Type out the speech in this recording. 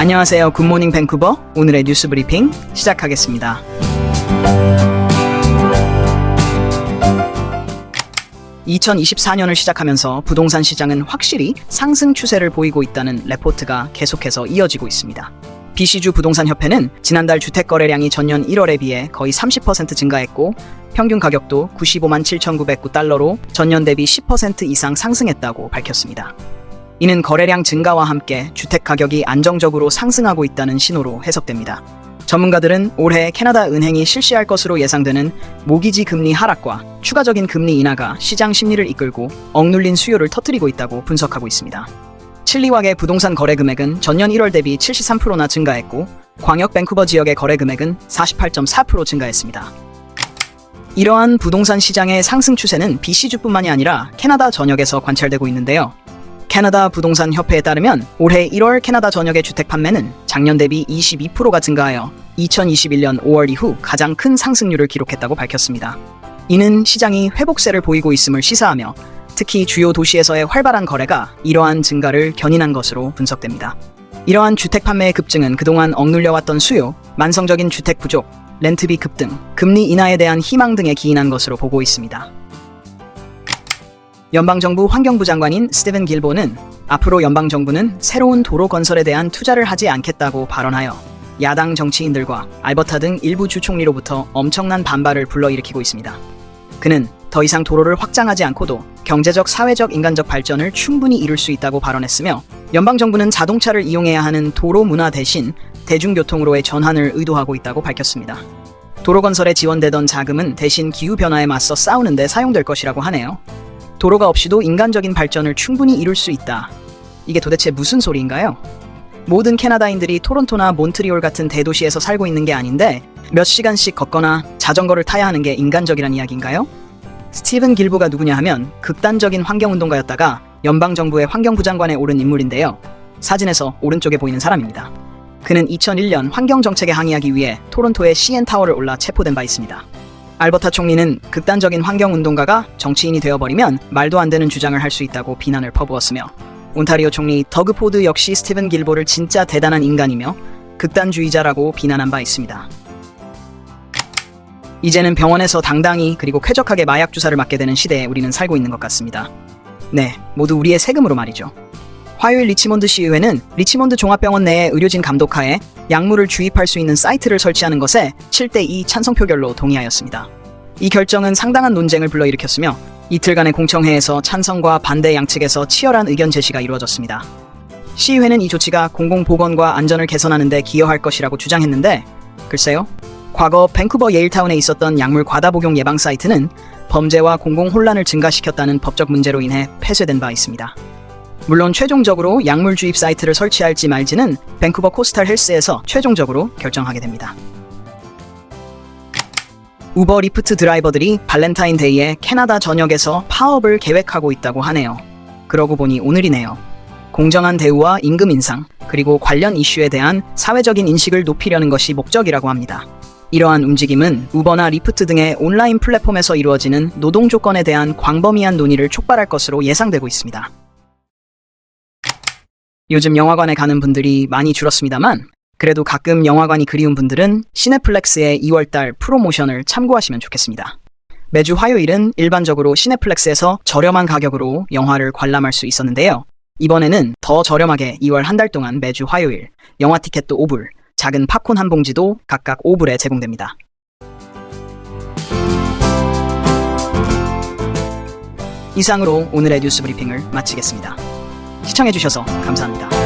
안녕하세요. 굿모닝 밴쿠버. 오늘의 뉴스 브리핑 시작하겠습니다. (2024년을) 시작하면서 부동산 시장은 확실히 상승 추세를 보이고 있다는 레포트가 계속해서 이어지고 있습니다. BC주 부동산협회는 지난달 주택거래량이 전년 1월에 비해 거의 30% 증가했고 평균 가격도 95만 7,909달러로 전년 대비 10% 이상 상승했다고 밝혔습니다. 이는 거래량 증가와 함께 주택 가격이 안정적으로 상승하고 있다는 신호로 해석됩니다. 전문가들은 올해 캐나다 은행이 실시할 것으로 예상되는 모기지 금리 하락과 추가적인 금리 인하가 시장 심리를 이끌고 억눌린 수요를 터뜨리고 있다고 분석하고 있습니다. 칠리왁의 부동산 거래 금액은 전년 1월 대비 73%나 증가했고 광역 밴쿠버 지역의 거래 금액은 48.4% 증가했습니다. 이러한 부동산 시장의 상승 추세는 BC주뿐만이 아니라 캐나다 전역에서 관찰되고 있는데요. 캐나다 부동산 협회에 따르면 올해 1월 캐나다 전역의 주택 판매는 작년 대비 22%가 증가하여 2021년 5월 이후 가장 큰 상승률을 기록했다고 밝혔습니다. 이는 시장이 회복세를 보이고 있음을 시사하며 특히 주요 도시에서의 활발한 거래가 이러한 증가를 견인한 것으로 분석됩니다. 이러한 주택 판매의 급증은 그동안 억눌려왔던 수요, 만성적인 주택 부족, 렌트비 급등, 금리 인하에 대한 희망 등에 기인한 것으로 보고 있습니다. 연방정부 환경부 장관인 스티븐 길보는 앞으로 연방정부는 새로운 도로 건설에 대한 투자를 하지 않겠다고 발언하여 야당 정치인들과 알버타 등 일부 주총리로부터 엄청난 반발을 불러일으키고 있습니다. 그는 더 이상 도로를 확장하지 않고도 경제적, 사회적, 인간적 발전을 충분히 이룰 수 있다고 발언했으며 연방정부는 자동차를 이용해야 하는 도로 문화 대신 대중교통으로의 전환을 의도하고 있다고 밝혔습니다. 도로 건설에 지원되던 자금은 대신 기후변화에 맞서 싸우는 데 사용될 것이라고 하네요. 도로가 없이도 인간적인 발전을 충분히 이룰 수 있다. 이게 도대체 무슨 소리인가요? 모든 캐나다인들이 토론토나 몬트리올 같은 대도시에서 살고 있는 게 아닌데 몇 시간씩 걷거나 자전거를 타야 하는 게 인간적이란 이야기인가요? 스티븐 길보가 누구냐 하면 극단적인 환경운동가였다가 연방정부의 환경부 장관에 오른 인물인데요. 사진에서 오른쪽에 보이는 사람입니다. 그는 2001년 환경정책에 항의하기 위해 토론토의 CN타워를 올라 체포된 바 있습니다. 알버타 총리는 극단적인 환경운동가가 정치인이 되어버리면 말도 안 되는 주장을 할 수 있다고 비난을 퍼부었으며 온타리오 총리 더그 포드 역시 스티븐 길보를 진짜 대단한 인간이며 극단주의자라고 비난한 바 있습니다. 이제는 병원에서 당당히 그리고 쾌적하게 마약 주사를 맞게 되는 시대에 우리는 살고 있는 것 같습니다. 네, 모두 우리의 세금으로 말이죠. 화요일 리치몬드 시의회는 리치몬드 종합병원 내에 의료진 감독하에 약물을 주입할 수 있는 사이트를 설치하는 것에 7대2 찬성 표결로 동의하였습니다. 이 결정은 상당한 논쟁을 불러일으켰으며 이틀간의 공청회에서 찬성과 반대 양측에서 치열한 의견 제시가 이루어졌습니다. 시의회는 이 조치가 공공보건과 안전을 개선하는 데 기여할 것이라고 주장했는데 글쎄요. 과거 밴쿠버 예일타운에 있었던 약물 과다 복용 예방 사이트는 범죄와 공공혼란을 증가시켰다는 법적 문제로 인해 폐쇄된 바 있습니다. 물론 최종적으로 약물 주입 사이트를 설치할지 말지는 밴쿠버 코스탈 헬스에서 최종적으로 결정하게 됩니다. 우버 리프트 드라이버들이 발렌타인데이에 캐나다 전역에서 파업을 계획하고 있다고 하네요. 그러고 보니 오늘이네요. 공정한 대우와 임금 인상, 그리고 관련 이슈에 대한 사회적인 인식을 높이려는 것이 목적이라고 합니다. 이러한 움직임은 우버나 리프트 등의 온라인 플랫폼에서 이루어지는 노동 조건에 대한 광범위한 논의를 촉발할 것으로 예상되고 있습니다. 요즘 영화관에 가는 분들이 많이 줄었습니다만 그래도 가끔 영화관이 그리운 분들은 시네플렉스의 2월달 프로모션을 참고하시면 좋겠습니다. 매주 화요일은 일반적으로 시네플렉스에서 저렴한 가격으로 영화를 관람할 수 있었는데요. 이번에는 더 저렴하게 2월 한 달 동안 매주 화요일 영화 티켓도 5불, 작은 팝콘 한 봉지도 각각 5불에 제공됩니다. 이상으로 오늘의 뉴스 브리핑을 마치겠습니다. 시청해주셔서 감사합니다.